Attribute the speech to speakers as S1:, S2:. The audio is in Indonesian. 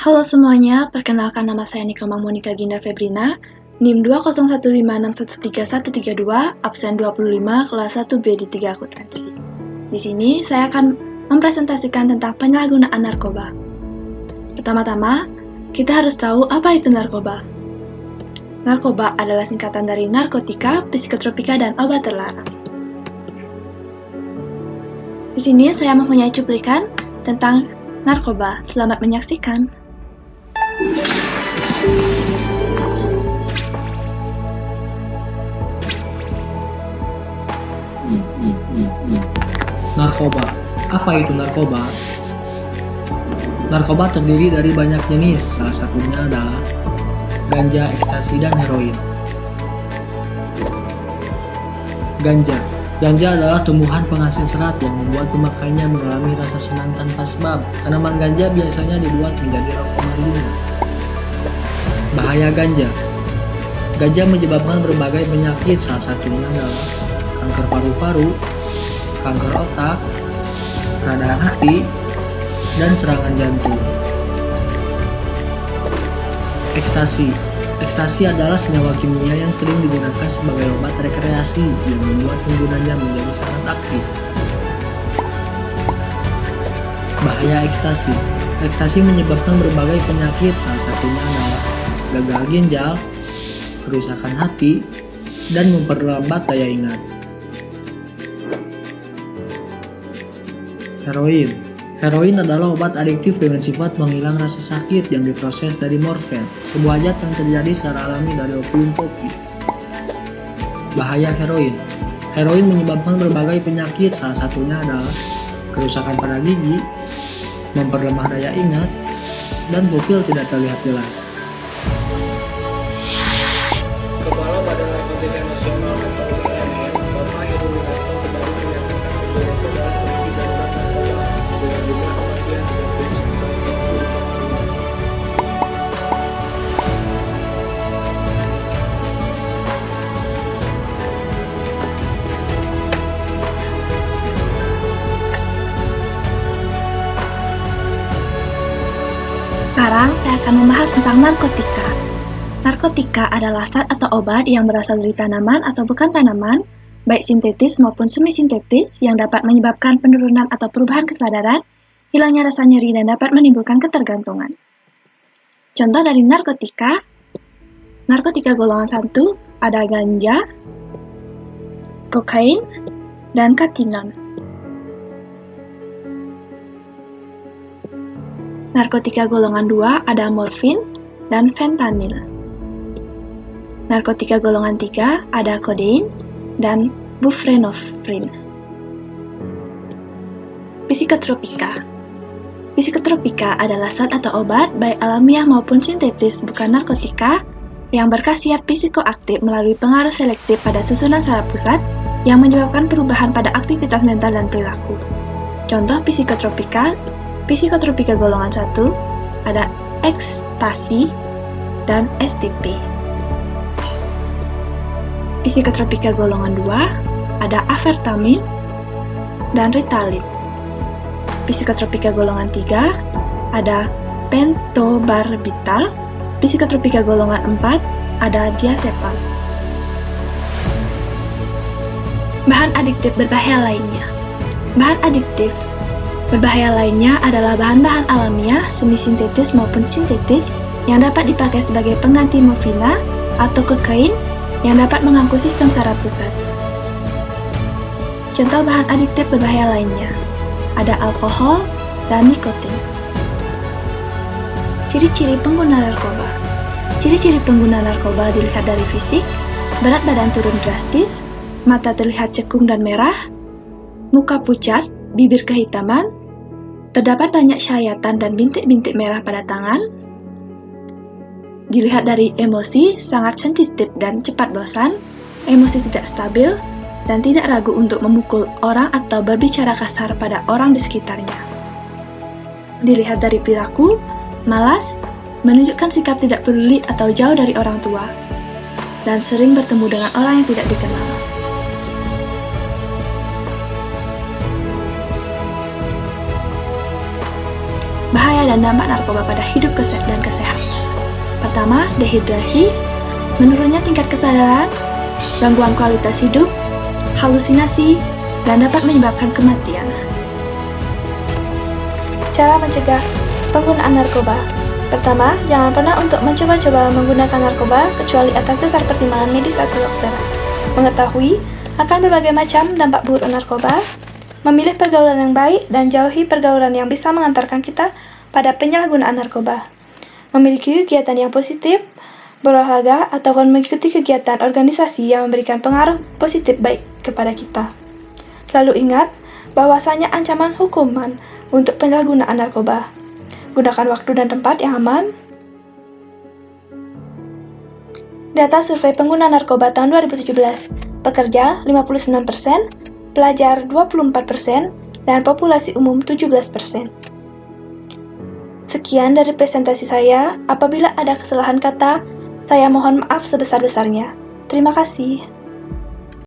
S1: Halo semuanya, perkenalkan nama saya Nikoma Monica Ginda Febrina, NIM 20156133132, absen 25, kelas 1B di 3 akuntansi. Di sini saya akan mempresentasikan tentang penyalahgunaan narkoba. Pertama-tama, kita harus tahu apa itu narkoba. Narkoba adalah singkatan dari narkotika, psikotropika, dan obat terlarang. Di sini saya mempunyai cuplikan tentang narkoba. Selamat menyaksikan.
S2: Narkoba. Apa itu narkoba? Narkoba terdiri dari banyak jenis, salah satunya adalah ganja, ekstasi, dan heroin. Ganja adalah tumbuhan penghasil serat yang membuat pemakainya mengalami rasa senang tanpa sebab. Tanaman ganja biasanya dibuat menjadi rokok marijuana. Bahaya ganja. Ganja menyebabkan berbagai penyakit, salah satunya adalah kanker paru-paru, kanker otak, radang hati, dan serangan jantung. Ekstasi adalah senyawa kimia yang sering digunakan sebagai obat rekreasi yang membuat penggunanya menjadi sangat aktif. Bahaya ekstasi. Ekstasi menyebabkan berbagai penyakit, salah satunya adalah gagal ginjal, kerusakan hati, dan memperlambat daya ingat. Heroin adalah obat adiktif dengan sifat menghilang rasa sakit yang diproses dari morfen, sebuah zat yang terjadi secara alami dari opium poppy. Bahaya heroin. Heroin menyebabkan berbagai penyakit, salah satunya adalah kerusakan pada gigi, memperlemah daya ingat, dan pupil tidak terlihat jelas.
S3: Kepala Badan Narkotika Nasional atau BNN, Bapak Heruwinarto kembali menyatakan Indonesia dalam kondisi darurat narkoba dengan jumlah kematian 30 sampai 40.
S1: Sekarang saya akan membahas tentang narkotika. Narkotika adalah zat atau obat yang berasal dari tanaman atau bukan tanaman, baik sintetis maupun semi-sintetis, yang dapat menyebabkan penurunan atau perubahan kesadaran, hilangnya rasa nyeri, dan dapat menimbulkan ketergantungan. Contoh dari narkotika golongan 1 ada ganja, kokain, dan katinon. Narkotika golongan 2 ada morfin dan fentanyl. Narkotika golongan 3 ada kodein dan buprenorfin. Psikotropika. Psikotropika adalah zat atau obat baik alamiah maupun sintetis bukan narkotika yang berkhasiat psikoaktif melalui pengaruh selektif pada susunan saraf pusat yang menyebabkan perubahan pada aktivitas mental dan perilaku. Contoh psikotropika golongan 1 ada ekstasi dan STP. Psikotropika golongan 2 ada afetamin dan Ritalin. Psikotropika golongan 3 ada pentobarbital. Psikotropika golongan 4 ada diazepam. Bahan adiktif berbahaya lainnya. Bahan adiktif berbahaya lainnya adalah bahan-bahan alamiah, semi-sintetis maupun sintetis yang dapat dipakai sebagai pengganti morfina atau kokain yang dapat mengganggu sistem saraf pusat. Contoh bahan adiktif berbahaya lainnya ada alkohol dan nikotin. Ciri-ciri pengguna narkoba. Ciri-ciri pengguna narkoba dilihat dari fisik, berat badan turun drastis, mata terlihat cekung dan merah, muka pucat, bibir kehitaman, terdapat banyak syayatan dan bintik-bintik merah pada tangan. Dilihat dari emosi, sangat sensitif dan cepat bosan, emosi tidak stabil, dan tidak ragu untuk memukul orang atau berbicara kasar pada orang di sekitarnya. Dilihat dari perilaku, malas, menunjukkan sikap tidak peduli atau jauh dari orang tua, dan sering bertemu dengan orang yang tidak dikenal. Bahaya dan dampak narkoba pada hidup dan kesehatan. Pertama, dehidrasi, menurunnya tingkat kesadaran, gangguan kualitas hidup, halusinasi, dan dapat menyebabkan kematian. Cara mencegah penggunaan narkoba. Pertama, jangan pernah untuk mencoba-coba menggunakan narkoba kecuali atas dasar pertimbangan medis atau dokter. Mengetahui akan berbagai macam dampak buruk narkoba, memilih pergaulan yang baik dan jauhi pergaulan yang bisa mengantarkan kita pada penyalahgunaan narkoba. Memiliki kegiatan yang positif, berolahraga, ataupun mengikuti kegiatan organisasi yang memberikan pengaruh positif baik kepada kita. Lalu ingat bahwasanya ancaman hukuman untuk penyalahgunaan narkoba. Gunakan waktu dan tempat yang aman. Data survei pengguna narkoba tahun 2017, pekerja 59%, pelajar 24%, dan populasi umum 17%. Sekian dari presentasi saya. Apabila ada kesalahan kata, saya mohon maaf sebesar-besarnya. Terima kasih.